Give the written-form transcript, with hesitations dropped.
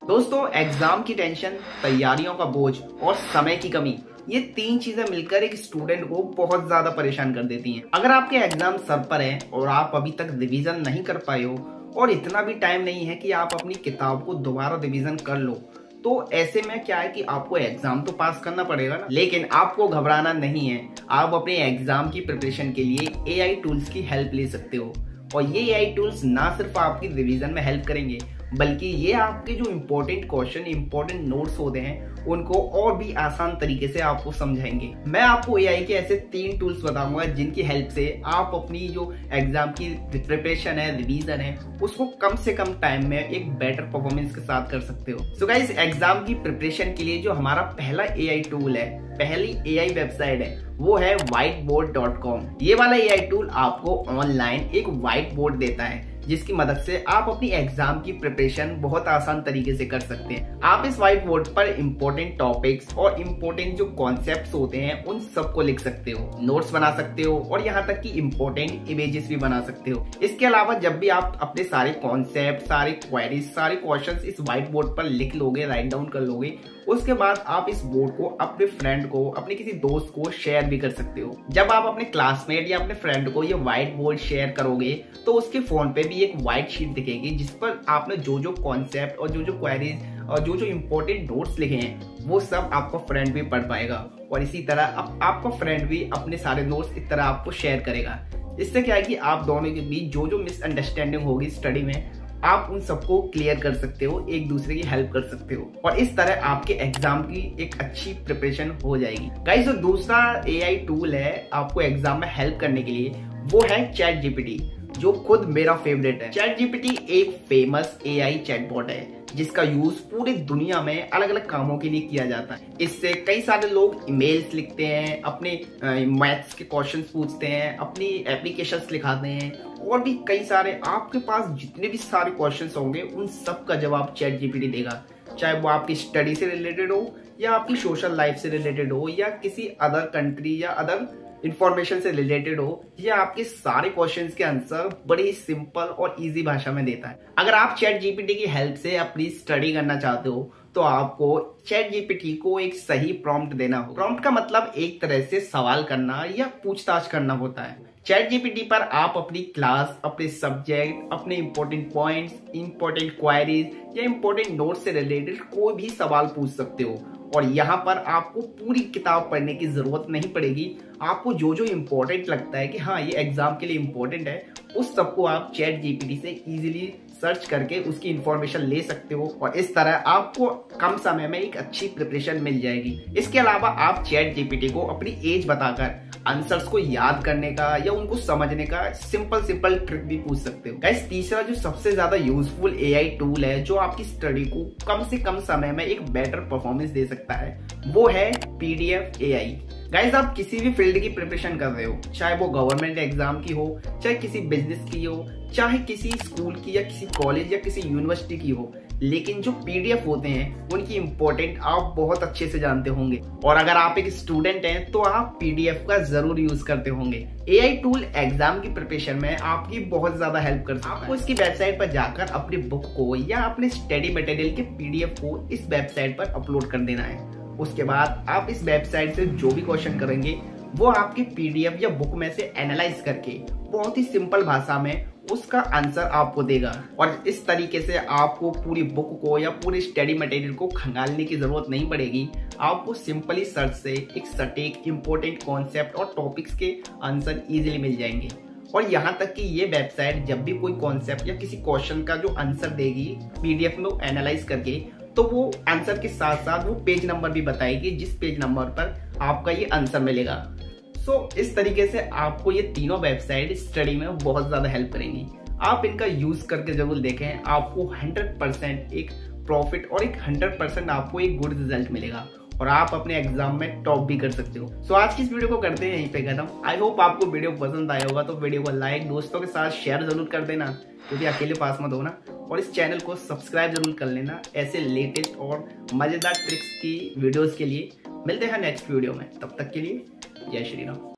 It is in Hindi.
दोस्तों, एग्जाम की टेंशन, तैयारियों का बोझ और समय की कमी, ये तीन चीजें मिलकर एक स्टूडेंट को बहुत ज्यादा परेशान कर देती हैं। अगर आपके एग्जाम सर पर है और आप अभी तक रिवीजन नहीं कर पाए हो और इतना भी टाइम नहीं है कि आप अपनी किताब को दोबारा रिवीजन कर लो, तो ऐसे में क्या है कि आपको एग्जाम तो पास करना पड़ेगा ना। लेकिन आपको घबराना नहीं है। आप अपने एग्जाम की प्रिपरेशन के लिए एआई टूल्स की हेल्प ले सकते हो। और ये एआई टूल्स ना सिर्फ आपकी रिवीजन में हेल्प करेंगे, बल्कि ये आपके जो इम्पोर्टेंट क्वेश्चन, इम्पोर्टेंट नोट्स होते हैं, उनको और भी आसान तरीके से आपको समझाएंगे। मैं आपको एआई के ऐसे 3 टूल्स बताऊंगा जिनकी हेल्प से आप अपनी जो एग्जाम की प्रिपरेशन है, रिवीजन है, उसको कम से कम टाइम में एक बेटर परफॉर्मेंस के साथ कर सकते हो। सो गाइस, एग्जाम की प्रिपरेशन के लिए जो हमारा पहला एआई टूल है, पहली एआई वेबसाइट है, वो है whiteboard.com। ये वाला एआई टूल आपको ऑनलाइन एक व्हाइट बोर्ड देता है जिसकी मदद से आप अपनी एग्जाम की प्रिपरेशन बहुत आसान तरीके से कर सकते हैं। आप इस व्हाइट बोर्ड पर इंपॉर्टेंट टॉपिक्स और इंपॉर्टेंट जो कॉन्सेप्ट्स होते हैं उन सबको लिख सकते हो, नोट्स बना सकते हो और यहाँ तक कि इंपॉर्टेंट इमेजेस भी बना सकते हो। इसके अलावा जब भी आप अपने सारे कॉन्सेप्ट, सारे क्वेरीज, सारे क्वेश्चंस इस व्हाइट बोर्ड पर लिख लोगे, राइट डाउन कर लोगे, उसके बाद आप इस बोर्ड को अपने फ्रेंड को, अपने किसी दोस्त को शेयर भी कर सकते हो। जब आप अपने क्लासमेट या अपने फ्रेंड को ये व्हाइट बोर्ड शेयर करोगे तो उसके फोन पे भी एक व्हाइट शीट दिखेगी जिस पर आपने जो जो कॉन्सेप्ट और जो जो क्वेरीज और जो जो इम्पोर्टेंट नोट्स लिखे हैं वो सब आपका फ्रेंड भी पढ़ पाएगा। और इसी तरह आपका फ्रेंड भी अपने सारे नोट्स इस तरह आपको शेयर करेगा। इससे क्या है कि आप दोनों के बीच जो जो मिसअंडरस्टैंडिंग होगी स्टडी में, आप उन सबको क्लियर कर सकते हो, एक दूसरे की हेल्प कर सकते हो और इस तरह आपके एग्जाम की एक अच्छी प्रिपरेशन हो जाएगी। गाइस, जो दूसरा एआई टूल है आपको एग्जाम में हेल्प करने के लिए, वो है चैट जीपीटी, जो खुद मेरा फेवरेट है। चैट जीपीटी एक फेमस एआई चैटबॉट है जिसका यूज पूरी दुनिया में अलग अलग कामों के लिए किया जाता है। इससे कई सारे लोग ईमेल्स लिखते हैं, अपने मैथ्स के क्वेश्चंस पूछते हैं, अपनी एप्लीकेशंस लिखाते हैं और भी कई सारे, आपके पास जितने भी सारे क्वेश्चंस होंगे उन सब का जवाब चैट जीपीटी देगा। चाहे वो आपकी स्टडी से रिलेटेड हो या आपकी सोशल लाइफ से रिलेटेड हो या किसी अदर कंट्री या अदर इंफॉर्मेशन से रिलेटेड हो, या आपके सारे क्वेश्चंस के आंसर बड़ी ही सिंपल और इजी भाषा में देता है। अगर आप चैट जीपीटी की हेल्प से अपनी स्टडी करना चाहते हो तो आपको चैट जीपीटी को एक सही प्रॉम्प्ट देना हो। प्रॉम्प्ट का मतलब एक तरह से सवाल करना या पूछताछ करना होता है। चैट जीपीटी पर आप अपनी क्लास, अपने सब्जेक्ट, अपने इंपॉर्टेंट पॉइंट्स, इंपॉर्टेंट क्वेरीज या इंपॉर्टेंट नोट्स से रिलेटेड कोई भी सवाल पूछ सकते हो और यहाँ पर आपको पूरी किताब पढ़ने की जरूरत नहीं पड़ेगी। आपको जो जो इम्पोर्टेंट लगता है कि हाँ ये एग्जाम के लिए इम्पोर्टेंट है, उस सबको आप चैट जीपीटी से इजीली सर्च करके उसकी इंफॉर्मेशन ले सकते हो और इस तरह आपको कम समय में एक अच्छी प्रिपरेशन मिल जाएगी। इसके अलावा आप चैट जीपीटी को अपनी एज बताकर आंसर्स को याद करने का या उनको समझने का सिंपल ट्रिक भी पूछ सकते हो। गाइस, तीसरा जो सबसे ज्यादा यूजफुल एआई टूल है जो आपकी स्टडी को कम से कम समय में एक बेटर परफॉर्मेंस दे सकता है, वो है पीडीएफ एआई। गाइस, आप किसी भी फील्ड की प्रिपरेशन कर रहे हो, चाहे वो गवर्नमेंट एग्जाम की हो, चाहे किसी बिजनेस की हो, चाहे किसी स्कूल की या किसी कॉलेज या किसी यूनिवर्सिटी की हो, लेकिन जो पीडीएफ होते हैं उनकी इंपॉर्टेंट आप बहुत अच्छे से जानते होंगे। और अगर आप एक स्टूडेंट हैं तो आप पीडीएफ का जरूर यूज करते होंगे। एआई टूल एग्जाम की प्रिपरेशन में आपकी बहुत ज्यादा हेल्प कर सकता है। आपको इसकी वेबसाइट पर जाकर अपनी बुक को या अपने स्टडी मटेरियल के पीडीएफ को इस वेबसाइट पर अपलोड कर देना है। उसके बाद आप इस वेबसाइट से जो भी क्वेश्चन करेंगे वो आपके पीडीएफ या बुक में से एनालाइज करके बहुत ही सिंपल भाषा में उसका आंसर आपको देगा और इस तरीके से आपको पूरी बुक को या पूरे स्टडी मटेरियल को खंगालने की जरूरत नहीं पड़ेगी। आपको सिंपली सर्च से एक सटीक इंपॉर्टेंट कॉन्सेप्ट और टॉपिक्स के आंसर इजीली मिल जाएंगे। और यहाँ तक कि ये वेबसाइट जब भी कोई कॉन्सेप्ट या किसी क्वेश्चन का जो आंसर देगी पीडीएफ में एनालाइज करके, तो वो आंसर के साथ साथ वो पेज नंबर भी बताएगी जिस पेज नंबर पर आपका ये आंसर मिलेगा। इस तरीके से आपको ये तीनों वेबसाइट स्टडी में बहुत ज्यादा हेल्प करेंगी। आप इनका यूज करके जरूर देखें, आपको 100% एक प्रॉफिट और एक 100% आपको एक गुड रिजल्ट मिलेगा और आप अपने एग्जाम में टॉप भी कर सकते हो। आज की इस वीडियो को करते हैं यहीं पे खत्म। आई होप आपको वीडियो पसंद आया होगा, तो वीडियो को लाइक, दोस्तों के साथ शेयर जरूर कर देना क्योंकि अकेले पास मत होना, और इस चैनल को सब्सक्राइब जरूर कर लेना ऐसे लेटेस्ट और मजेदार ट्रिक्स की वीडियोस के लिए। मिलते हैं नेक्स्ट वीडियो में, तब तक के लिए जय श्री राम।